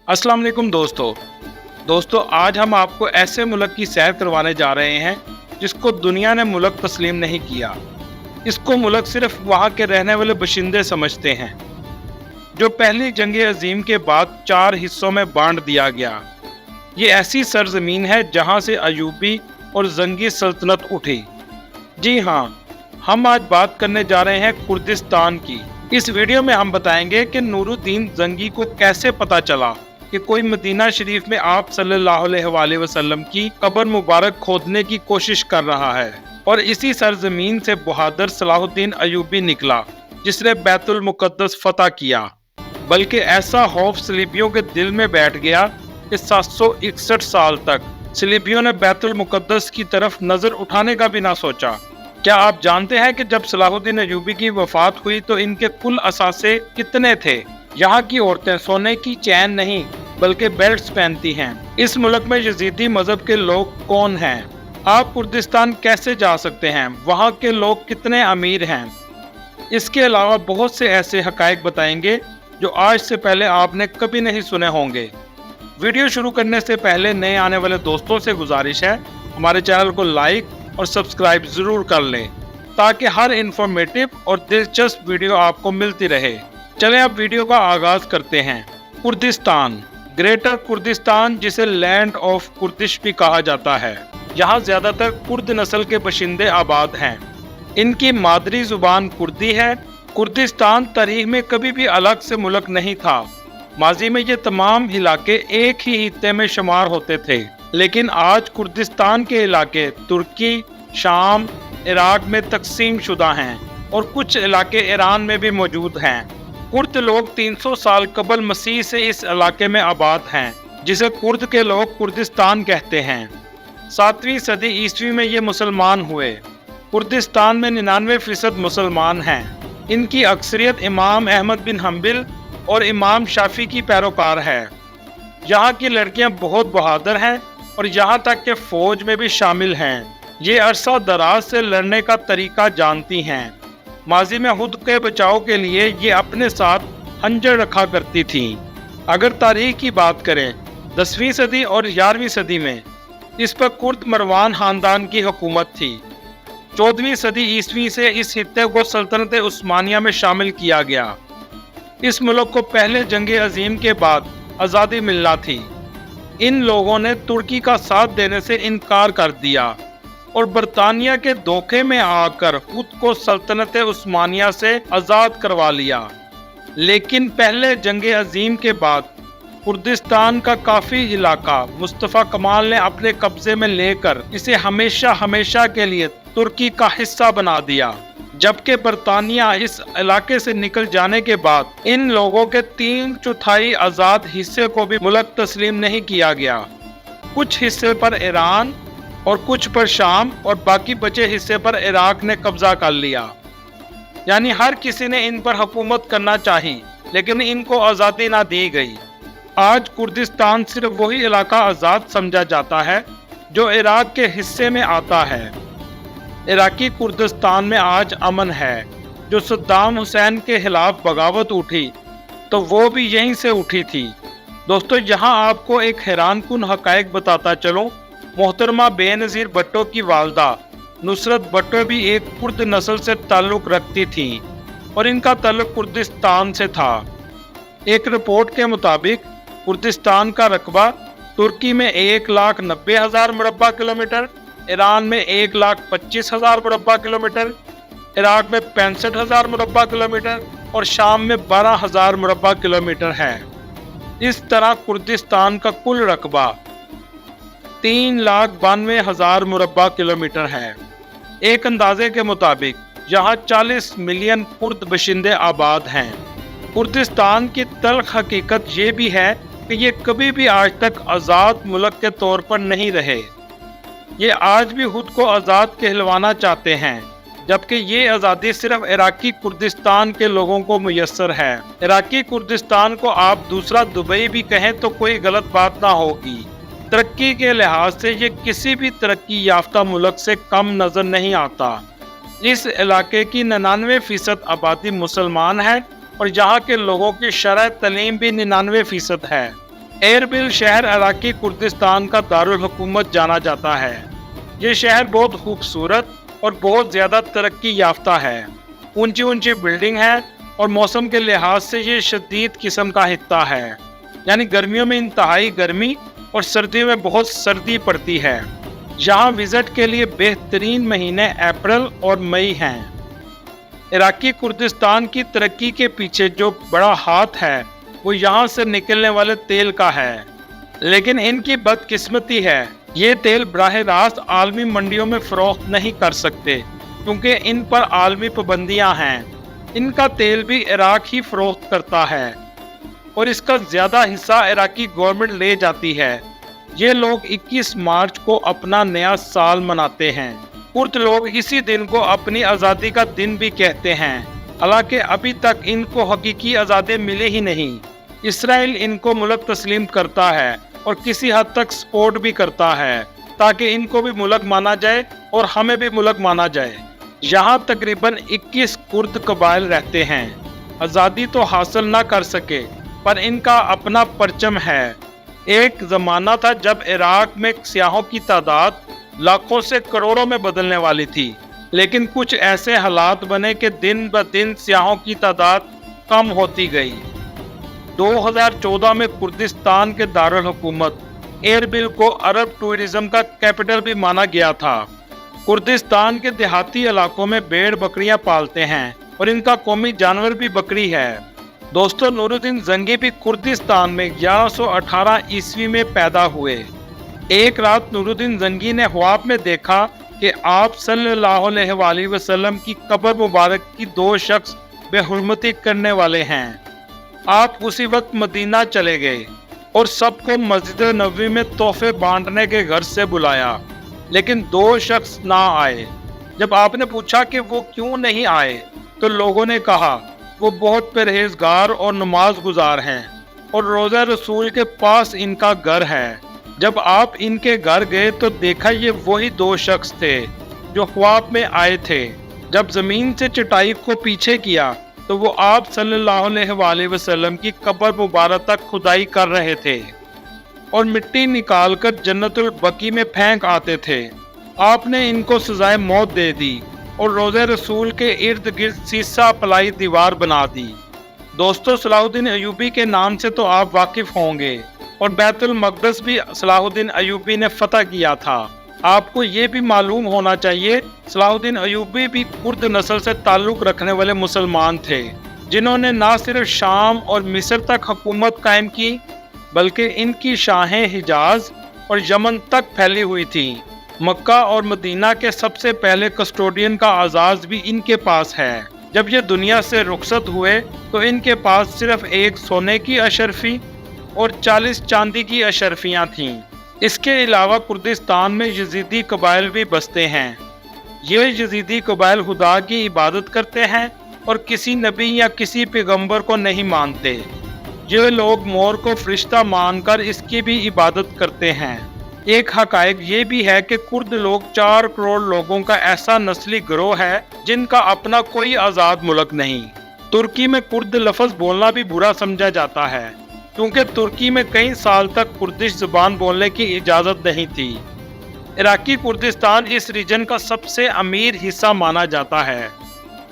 अस्सलाम वालेकुम दोस्तों आज हम आपको ऐसे मुल्क की सैर करवाने जा रहे हैं जिसको दुनिया ने मुल्क तस्लीम नहीं किया। इसको मुल्क सिर्फ वहाँ के रहने वाले बशिंदे समझते हैं, जो पहली जंग अजीम के बाद 4 हिस्सों में बांट दिया गया। ये ऐसी सरजमीन है जहाँ से अयूबी और जंगी सल्तनत उठी। जी हाँ, हम आज बात करने जा रहे हैं कुर्दिस्तान की। इस वीडियो में हम बताएंगे कि नूरुद्दीन जंगी को कैसे पता चला कि कोई मदीना शरीफ में आप सल्लल्लाहु अलैहि वसल्लम की कब्र मुबारक खोदने की कोशिश कर रहा है, और इसी सरजमीन से बहादुर सलाहुद्दीन अयूबी निकला जिसने बैतुल मुकद्दस फतह किया। बल्कि ऐसा खौफ सलीबियों के दिल में बैठ गया कि 761 साल तक सलीबियों ने बैतुल मुकद्दस की तरफ नजर उठाने का भी ना सोचा। क्या आप जानते हैं कि जब सलाहुद्दीन अयूबी की वफात हुई तो इनके कुल असासे कितने थे? यहाँ की औरतें सोने की चैन नहीं बल्कि बेल्ट्स पहनती हैं। इस मुल्क में यजीदी मजहब के लोग कौन हैं? आप कुर्दिस्तान कैसे जा सकते हैं? वहाँ के लोग कितने अमीर हैं? इसके अलावा बहुत से ऐसे हकायक बताएंगे जो आज से पहले आपने कभी नहीं सुने होंगे। वीडियो शुरू करने से पहले नए आने वाले दोस्तों से गुजारिश है, हमारे चैनल को लाइक और सब्सक्राइब जरूर कर लें ताकि हर इंफॉर्मेटिव और दिलचस्प वीडियो आपको मिलती रहे। चलें अब वीडियो का आगाज करते हैं। कुर्दिस्तान, ग्रेटर कुर्दिस्तान, जिसे लैंड ऑफ कुर्दिश भी कहा जाता है। यहाँ ज्यादातर कुर्द नस्ल के बशिंदे आबाद हैं। इनकी मादरी जुबान कुर्दी है। कुर्दिस्तान तारीख में कभी भी अलग से मुल्क नहीं था। माजी में ये तमाम इलाके एक ही खित्ते में शुमार होते थे, लेकिन आज कुर्दिस्तान के इलाके तुर्की, शाम, इराक में तकसीम शुदा हैं और कुछ इलाके ईरान में भी मौजूद हैं। कुर्द लोग 300 साल कबल मसीह से इस इलाके में आबाद हैं, जिसे कुर्द के लोग कुर्दिस्तान कहते हैं। 7वीं सदी ईस्वी में ये मुसलमान हुए। कुर्दिस्तान में 99% मुसलमान हैं। इनकी अक्सरियत इमाम अहमद बिन हम्बिल और इमाम शाफी की पैरोकार है। यहाँ की लड़कियाँ बहुत बहादुर हैं और यहाँ तक कि फौज में भी शामिल हैं। ये अरसा दराज से लड़ने का तरीका जानती हैं। माजी में खुद के बचाव के लिए ये अपने साथ खंजर रखा करती थीं। अगर तारीख की बात करें, 10वीं सदी और 11वीं सदी में इस पर कुर्द मरवान खानदान की हुकूमत थी। 14वीं सदी ईस्वी से इस खित्ते को सल्तनत उस्मानिया में शामिल किया गया। इस मुल्क को पहले जंग अजीम के बाद आज़ादी मिलना थी। इन लोगों ने तुर्की का साथ देने से इनकार कर दिया और बरतानिया के धोखे में आकर खुद को सल्तनत उस्मानिया से आज़ाद करवा लिया। लेकिन पहले जंग अजीम के बाद कुर्दिस्तान का काफ़ी इलाका मुस्तफ़ा कमाल ने अपने कब्जे में लेकर इसे हमेशा हमेशा के लिए तुर्की का हिस्सा बना दिया। जबकि बरतानिया इस इलाके से निकल जाने के बाद इन लोगों के 3/4 आज़ाद हिस्से को भी मुल्क तस्लीम नहीं किया गया। कुछ हिस्से पर ईरान और कुछ पर शाम और बाकी बचे हिस्से पर इराक ने कब्जा कर लिया। यानी हर किसी ने इन पर हुकूमत करना चाहिए, लेकिन इनको आज़ादी ना दी गई। आज कुर्दिस्तान सिर्फ वही इलाका आज़ाद समझा जाता है जो इराक के हिस्से में आता है। इराकी कुर्दिस्तान में आज अमन है। जो सद्दाम हुसैन के खिलाफ बगावत उठी तो वो भी यहीं से उठी थी। दोस्तों, यहाँ आपको एक हैरानकुन हकायक बताता चलो। मोहतरमा बेनज़ीर भुट्टो की वालदा नुसरत भुट्टो भी एक कुर्द नस्ल से ताल्लुक़ रखती थी और इनका ताल्लुक़ कुर्दिस्तान से था। एक रिपोर्ट के मुताबिक कुर्दिस्तान का रकबा तुर्की में 1,90,000 मुरब्बा किलोमीटर, ईरान में 1,25,000 मुरब्बा किलोमीटर, इराक में 65,000 मुरब्बा किलोमीटर और शाम में 12,000 मुरब्बा किलोमीटर है। इस तरह कुर्दिस्तान का कुल रकबा 3,92,000 मुरब्बा किलोमीटर है। एक अंदाजे के मुताबिक यहाँ 40 मिलियन कुर्द बशिंदे आबाद हैं। कुर्दिस्तान की तल्ख हकीकत ये भी है कि ये कभी भी आज तक आज़ाद मुल्क के तौर पर नहीं रहे। ये आज भी खुद को आज़ाद कहलवाना चाहते हैं, जबकि ये आज़ादी सिर्फ इराकी कुर्दिस्तान के लोगों को मुयस्सर है। इराकी कुर्दिस्तान को आप दूसरा दुबई भी कहें तो कोई गलत बात ना होगी। तरक्की के लिहाज से ये किसी भी तरक्की याफ्ता मुल्क से कम नज़र नहीं आता। इस इलाके की 99% आबादी मुसलमान है और यहाँ के लोगों की शरह तलीम भी 99% है। ایربل شہر عراقی کردستان کا دارالحکومت جانا جاتا ہے۔ یہ شہر بہت خوبصورت اور بہت زیادہ ترقی یافتہ ہے۔ اونچی اونچی بلڈنگ ہے اور موسم کے لحاظ سے یہ شدید قسم کا خطہ ہے، یعنی گرمیوں میں انتہائی گرمی اور سردیوں میں بہت سردی پڑتی ہے۔ یہاں وزٹ کے لیے بہترین مہینے اپریل اور مئی ہیں۔ عراقی کردستان کی ترقی کے پیچھے جو بڑا ہاتھ ہے وہ یہاں سے نکلنے والے تیل کا ہے، لیکن ان کی بدقسمتی ہے یہ تیل براہ راست عالمی منڈیوں میں فروخت نہیں کر سکتے کیونکہ ان پر عالمی پابندیاں ہیں۔ ان کا تیل بھی عراق ہی فروخت کرتا ہے اور اس کا زیادہ حصہ عراقی گورنمنٹ لے جاتی ہے۔ یہ لوگ 21 مارچ کو اپنا نیا سال مناتے ہیں۔ کرد لوگ اسی دن کو اپنی آزادی کا دن بھی کہتے ہیں، حالانکہ ابھی تک ان کو حقیقی آزادی ملے ہی نہیں۔ اسرائیل ان کو ملک تسلیم کرتا ہے اور کسی حد تک سپورٹ بھی کرتا ہے تاکہ ان کو بھی ملک مانا جائے اور ہمیں بھی ملک مانا جائے۔ یہاں تقریباً 21 کرد قبائل رہتے ہیں۔ آزادی تو حاصل نہ کر سکے پر ان کا اپنا پرچم ہے۔ ایک زمانہ تھا جب عراق میں سیاحوں کی تعداد لاکھوں سے کروڑوں میں بدلنے والی تھی، لیکن کچھ ایسے حالات بنے کہ دن بہ دن سیاحوں کی تعداد کم ہوتی گئی۔ 2014 میں کردستان کے دارالحکومت ایربل کو عرب ٹورزم کا کیپٹل بھی مانا گیا تھا۔ کردستان کے دیہاتی علاقوں میں بھیڑ بکریاں پالتے ہیں اور ان کا قومی جانور بھی بکری ہے۔ دوستو، نور الدین زنگی بھی کردستان میں 1118 عیسوی میں پیدا ہوئے۔ ایک رات نور الدین زنگی نے خواب میں دیکھا کہ آپ صلی اللہ علیہ وآلہ وسلم کی قبر مبارک کی 2 شخص بے حرمتی کرنے والے ہیں۔ آپ اسی وقت مدینہ چلے گئے اور سب کو مسجد نبوی میں تحفے بانٹنے کے گھر سے بلایا، لیکن 2 شخص نہ آئے۔ جب آپ نے پوچھا کہ وہ کیوں نہیں آئے تو لوگوں نے کہا وہ بہت پرہیزگار اور نماز گزار ہیں اور روضہ رسول کے پاس ان کا گھر ہے۔ جب آپ ان کے گھر گئے تو دیکھا یہ وہی 2 شخص تھے جو خواب میں آئے تھے۔ جب زمین سے چٹائی کو پیچھے کیا تو وہ آپ صلی اللہ علیہ وآلہ وسلم کی قبر مبارک تک کھدائی کر رہے تھے اور مٹی نکال کر جنت البقیع میں پھینک آتے تھے۔ آپ نے ان کو سزائے موت دے دی اور روضہ رسول کے ارد گرد سیسہ پلائی دیوار بنا دی۔ دوستو، صلاح الدین ایوبی کے نام سے تو آپ واقف ہوں گے، اور بیت المقدس بھی صلاح الدین ایوبی نے فتح کیا تھا۔ آپ کو یہ بھی معلوم ہونا چاہیے صلاح الدین ایوبی بھی کرد نسل سے تعلق رکھنے والے مسلمان تھے، جنہوں نے نہ صرف شام اور مصر تک حکومت قائم کی بلکہ ان کی شاہیں حجاز اور یمن تک پھیلی ہوئی تھیں۔ مکہ اور مدینہ کے سب سے پہلے کسٹوڈین کا اعزاز بھی ان کے پاس ہے۔ جب یہ دنیا سے رخصت ہوئے تو ان کے پاس صرف 1 سونے کی اشرفی اور 40 چاندی کی اشرفیاں تھیں۔ اس کے علاوہ کردستان میں یزیدی قبائل بھی بستے ہیں۔ یہ یزیدی قبائل خدا کی عبادت کرتے ہیں اور کسی نبی یا کسی پیغمبر کو نہیں مانتے۔ یہ لوگ مور کو فرشتہ مان کر اس کی بھی عبادت کرتے ہیں۔ ایک حقائق یہ بھی ہے کہ کرد لوگ 4 کروڑ لوگوں کا ایسا نسلی گروہ ہے جن کا اپنا کوئی آزاد ملک نہیں۔ ترکی میں کرد لفظ بولنا بھی برا سمجھا جاتا ہے کیونکہ ترکی میں کئی سال تک کردش زبان بولنے کی اجازت نہیں تھی۔ عراقی کردستان اس ریجن کا سب سے امیر حصہ مانا جاتا ہے۔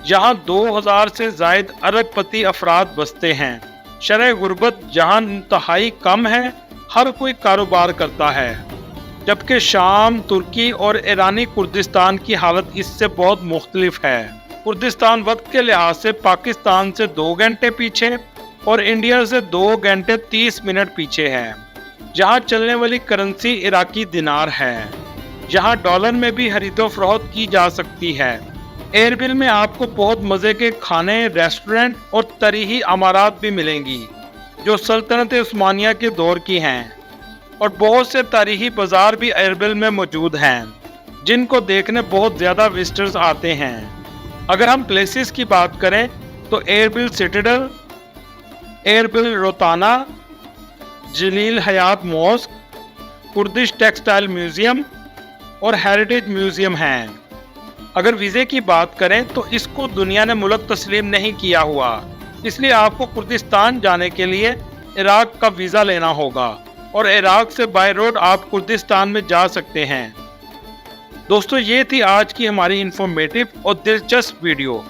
یہاں 2000 سے زائد ارب پتی افراد بستے ہیں۔ شرح غربت جہاں انتہائی کم ہے، ہر کوئی کاروبار کرتا ہے، جبکہ شام، ترکی اور ایرانی کردستان کی حالت اس سے بہت مختلف ہے۔ کردستان وقت کے لحاظ سے پاکستان سے 2 گھنٹے پیچھے اور انڈیا سے 2 گھنٹے 30 منٹ پیچھے ہے۔ یہاں چلنے والی کرنسی عراقی دینار ہے۔ یہاں ڈالر میں بھی خرید و فروخت کی جا سکتی ہے۔ ایربل میں آپ کو بہت مزے کے کھانے، ریسٹورنٹ اور تاریخی عمارات بھی ملیں گی جو سلطنت عثمانیہ کے دور کی ہیں، اور بہت سے تاریخی بازار بھی ایربل میں موجود ہیں جن کو دیکھنے بہت زیادہ وزٹرز آتے ہیں۔ اگر ہم پلیسز کی بات کریں تو ایربل سٹیڈل، ایربل روتانا، جلیل حیات موسک، کردش ٹیکسٹائل میوزیم اور ہیریٹیج میوزیم ہیں۔ اگر ویزے کی بات کریں تو اس کو دنیا نے ملک تسلیم نہیں کیا ہوا، اس لیے آپ کو کردستان جانے کے لیے इराक का वीज़ा लेना होगा और इराक से बाय रोड आप कुर्दिस्तान में जा सकते हैं। दोस्तों ये थी आज की हमारी इंफॉर्मेटिव और दिलचस्प वीडियो।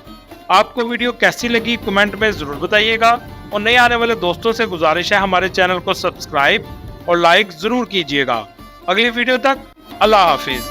आपको वीडियो कैसी लगी कमेंट में ज़रूर बताइएगा और नए आने वाले दोस्तों से गुजारिश है हमारे चैनल को सब्सक्राइब और लाइक ज़रूर कीजिएगा। अगली वीडियो तक अल्लाह हाफिज़।